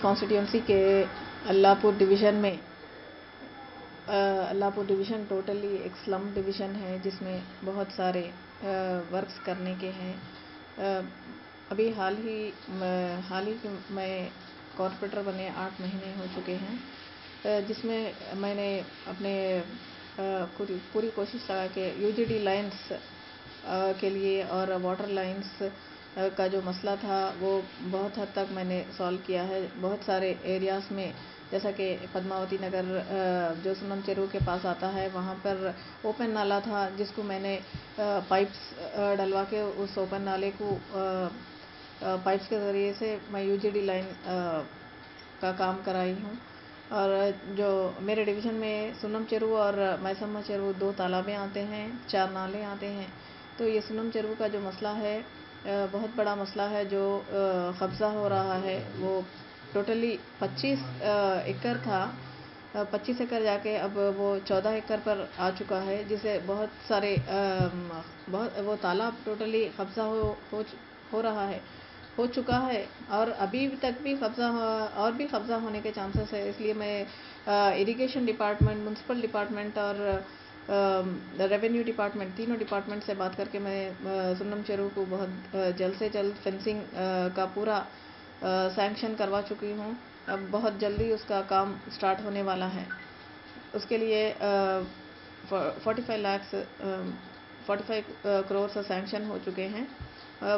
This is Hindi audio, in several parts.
कॉन्स्टिट्यूंसी के अल्लाहपुर डिवीज़न में अल्लाहपुर डिवीज़न टोटली एक स्लम डिवीज़न है जिसमें बहुत सारे वर्क्स करने के हैं। अभी हाल ही मैं कॉर्पोरेटर बने 8 महीने हो चुके हैं, जिसमें मैंने अपने पूरी कोशिश लगा के यूजीडी लाइन्स के लिए और वाटर लाइन्स का जो मसला था वो बहुत हद तक मैंने सॉल्व किया है। बहुत सारे एरियाज़ में, जैसा कि पद्मावती नगर जो सुनम चेरू के पास आता है, वहाँ पर ओपन नाला था जिसको मैंने पाइप्स डलवा के उस ओपन नाले को पाइप्स के ज़रिए से मैं यूजीडी लाइन का काम कराई हूँ। और जो मेरे डिवीज़न में सुनम चेरू और मैसम्मा चेरू 2 तालाबें आते हैं, 4 नाले आते हैं। तो ये सुनम चेरू का जो मसला है बहुत बड़ा मसला है, जो कब्ज़ा हो रहा है। वो टोटली 25 एकड़ था, 25 एकड़ जाके अब वो 14 एकड़ पर आ चुका है, जिसे बहुत सारे वो तालाब टोटली कब्ज़ा हो चुका है और अभी तक भी कब्ज़ा होने के चांसेस है। इसलिए मैं इरिगेशन डिपार्टमेंट, म्यूनसिपल डिपार्टमेंट और रेवेन्यू डिपार्टमेंट, तीनों डिपार्टमेंट से बात करके मैं सुनम चेरू को बहुत जल्द से जल्द फेंसिंग का पूरा सैंक्शन करवा चुकी हूँ। अब बहुत जल्दी उसका काम स्टार्ट होने वाला है। उसके लिए 45 करोड़ से सैंक्शन हो चुके हैं।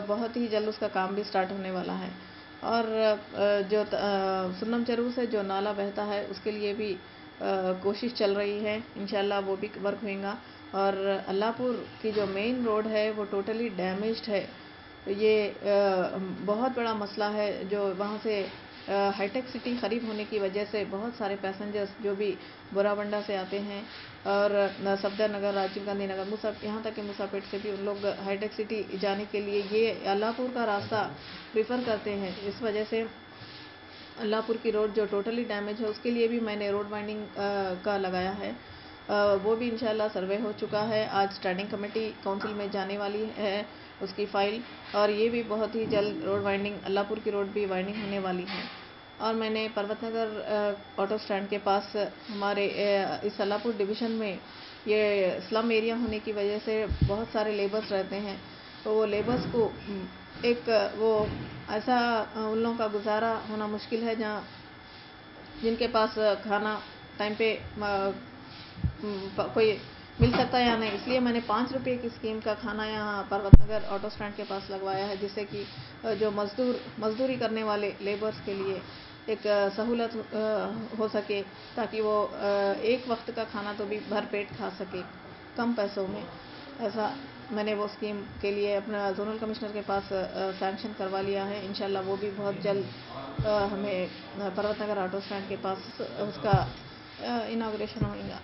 बहुत ही जल्द उसका काम भी स्टार्ट होने वाला है। और जो सुनम चेरू से जो नाला बहता है उसके लिए भी कोशिश चल रही है, इंशाल्लाह वो भी वर्क होगा। और अल्लाहपुर की जो मेन रोड है वो टोटली डैमेज्ड है। ये बहुत बड़ा मसला है। जो वहाँ से हाईटेक सिटी करीब होने की वजह से बहुत सारे पैसेंजर्स जो भी बोराबंडा से आते हैं और सफदर नगर, राजीव गांधी नगर, यहाँ तक कि मूसापेट से भी उन लोग हाईटेक सिटी जाने के लिए ये अल्लाहपुर का रास्ता प्रीफर करते हैं। इस वजह से अल्लाहपुर की रोड जो टोटली डैमेज है उसके लिए भी मैंने रोड वाइंडिंग का लगाया है। वो भी इंशाल्लाह सर्वे हो चुका है। आज स्टैंडिंग कमेटी काउंसिल में जाने वाली है उसकी फ़ाइल, और ये भी बहुत ही जल्द रोड वाइंडिंग, अल्लाहपुर की रोड भी वाइंडिंग होने वाली है। और मैंने पर्वत नगर ऑटो स्टैंड के पास हमारे इस अल्लाहपुर डिवीज़न में ये स्लम एरिया होने की वजह से बहुत सारे लेबर्स रहते हैं। तो वो लेबर्स को एक वो ऐसा उन लोगों का गुजारा होना मुश्किल है, जहाँ जिनके पास खाना टाइम पे कोई मिल सकता है या नहीं। इसलिए मैंने 5 रुपये की स्कीम का खाना यहाँ पर्वत नगर ऑटो स्टैंड के पास लगवाया है, जिससे कि जो मजदूरी करने वाले लेबर्स के लिए एक सहूलत हो सके, ताकि वो एक वक्त का खाना तो भी भर पेट खा सके कम पैसों में। ऐसा मैंने वो स्कीम के लिए अपना जोनल कमिश्नर के पास सैंक्शन करवा लिया है। इंशाल्लाह वो भी बहुत जल्द हमें पर्वत नगर ऑटो स्टैंड के पास उसका इनाग्रेशन होगा।